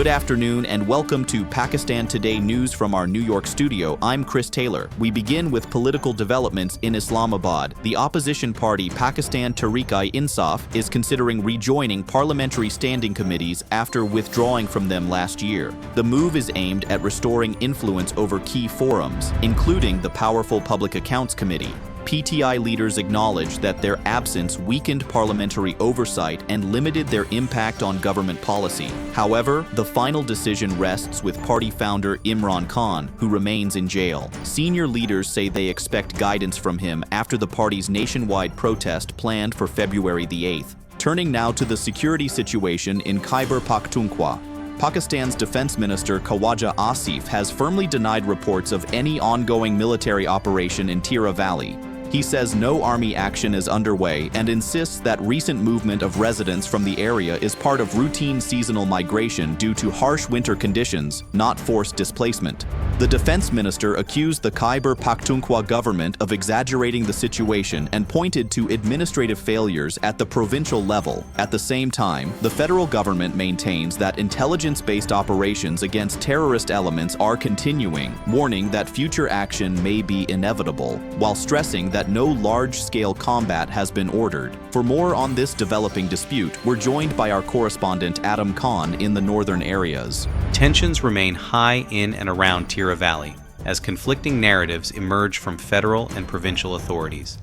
Good afternoon and welcome to Pakistan Today News from our New York studio. I'm Chris Taylor. We begin with political developments in Islamabad. The opposition party Pakistan Tehreek-i-Insaf is considering rejoining parliamentary standing committees after withdrawing from them last year. The move is aimed at restoring influence over key forums, including the powerful Public Accounts Committee. PTI leaders acknowledged that their absence weakened parliamentary oversight and limited their impact on government policy. However, the final decision rests with party founder Imran Khan, who remains in jail. Senior leaders say they expect guidance from him after the party's nationwide protest planned for February the 8th. Turning now to the security situation in Khyber Pakhtunkhwa. Pakistan's Defense Minister Khawaja Asif has firmly denied reports of any ongoing military operation in Tira Valley. He says no army action is underway and insists that recent movement of residents from the area is part of routine seasonal migration due to harsh winter conditions, not forced displacement. The defense minister accused the Khyber Pakhtunkhwa government of exaggerating the situation and pointed to administrative failures at the provincial level. At the same time, the federal government maintains that intelligence-based operations against terrorist elements are continuing, warning that future action may be inevitable, while stressing that no large-scale combat has been ordered. For more on this developing dispute, we're joined by our correspondent Adam Khan in the northern areas. Tensions remain high in and around Tira Valley as conflicting narratives emerge from federal and provincial authorities.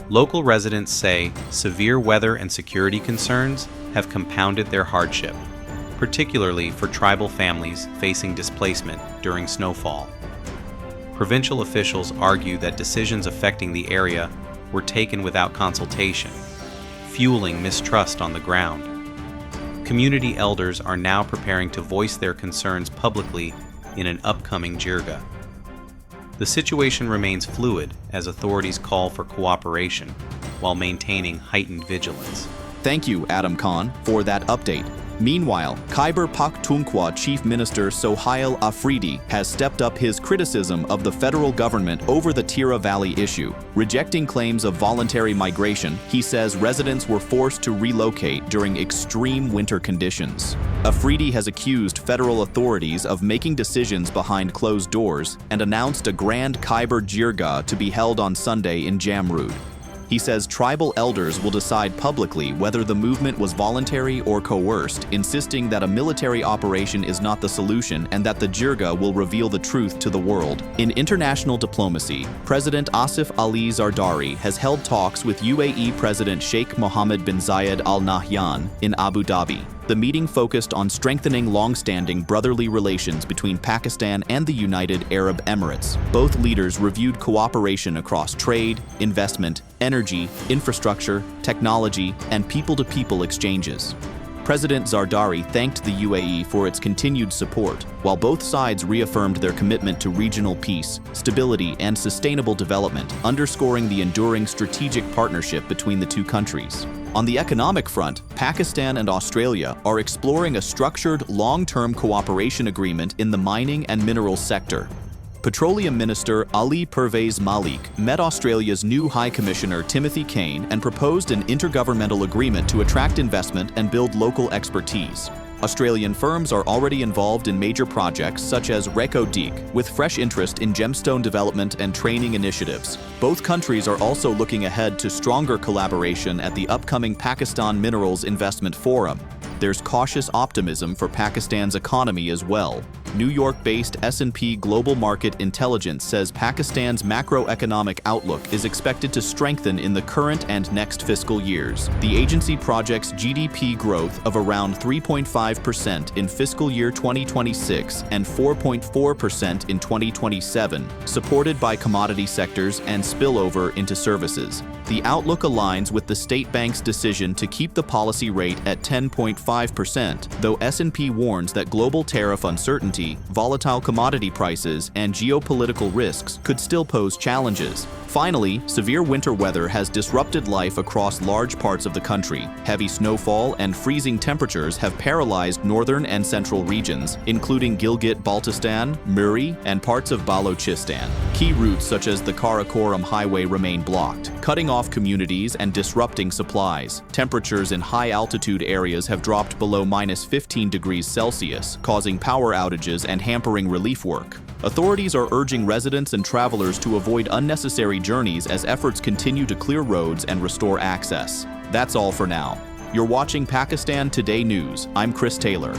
Local residents say severe weather and security concerns have compounded their hardship, particularly for tribal families facing displacement during snowfall. Provincial officials argue that decisions affecting the area were taken without consultation, fueling mistrust on the ground. Community elders are now preparing to voice their concerns publicly in an upcoming jirga. The situation remains fluid as authorities call for cooperation while maintaining heightened vigilance. Thank you, Adam Khan, for that update. Meanwhile, Khyber Pakhtunkhwa Chief Minister Sohail Afridi has stepped up his criticism of the federal government over the Tira Valley issue. Rejecting claims of voluntary migration, he says residents were forced to relocate during extreme winter conditions. Afridi has accused federal authorities of making decisions behind closed doors and announced a grand Khyber Jirga to be held on Sunday in Jamrud. He says tribal elders will decide publicly whether the movement was voluntary or coerced, insisting that a military operation is not the solution and that the Jirga will reveal the truth to the world. In international diplomacy, President Asif Ali Zardari has held talks with UAE President Sheikh Mohammed bin Zayed Al Nahyan in Abu Dhabi. The meeting focused on strengthening long-standing brotherly relations between Pakistan and the United Arab Emirates. Both leaders reviewed cooperation across trade, investment, energy, infrastructure, technology, and people-to-people exchanges. President Zardari thanked the UAE for its continued support, while both sides reaffirmed their commitment to regional peace, stability, and sustainable development, underscoring the enduring strategic partnership between the two countries. On the economic front, Pakistan and Australia are exploring a structured, long-term cooperation agreement in the mining and minerals sector. Petroleum Minister Ali Pervez Malik met Australia's new High Commissioner Timothy Kane and proposed an intergovernmental agreement to attract investment and build local expertise. Australian firms are already involved in major projects such as Reko Diq, with fresh interest in gemstone development and training initiatives. Both countries are also looking ahead to stronger collaboration at the upcoming Pakistan Minerals Investment Forum. There's cautious optimism for Pakistan's economy as well. New York-based S&P Global Market Intelligence says Pakistan's macroeconomic outlook is expected to strengthen in the current and next fiscal years. The agency projects GDP growth of around 3.5% in fiscal year 2026 and 4.4% in 2027, supported by commodity sectors and spillover into services. The outlook aligns with the state bank's decision to keep the policy rate at 10.5%, though S&P warns that global tariff uncertainty uncertainty, volatile commodity prices, and geopolitical risks could still pose challenges. Finally, severe winter weather has disrupted life across large parts of the country. Heavy snowfall and freezing temperatures have paralyzed northern and central regions, including Gilgit-Baltistan, Muri, and parts of Balochistan. Key routes such as the Karakoram Highway remain blocked, cutting off communities and disrupting supplies. Temperatures in high-altitude areas have dropped below -15 degrees Celsius, causing power outages and hampering relief work. Authorities are urging residents and travelers to avoid unnecessary journeys as efforts continue to clear roads and restore access. That's all for now. You're watching Pakistan Today News. I'm Chris Taylor.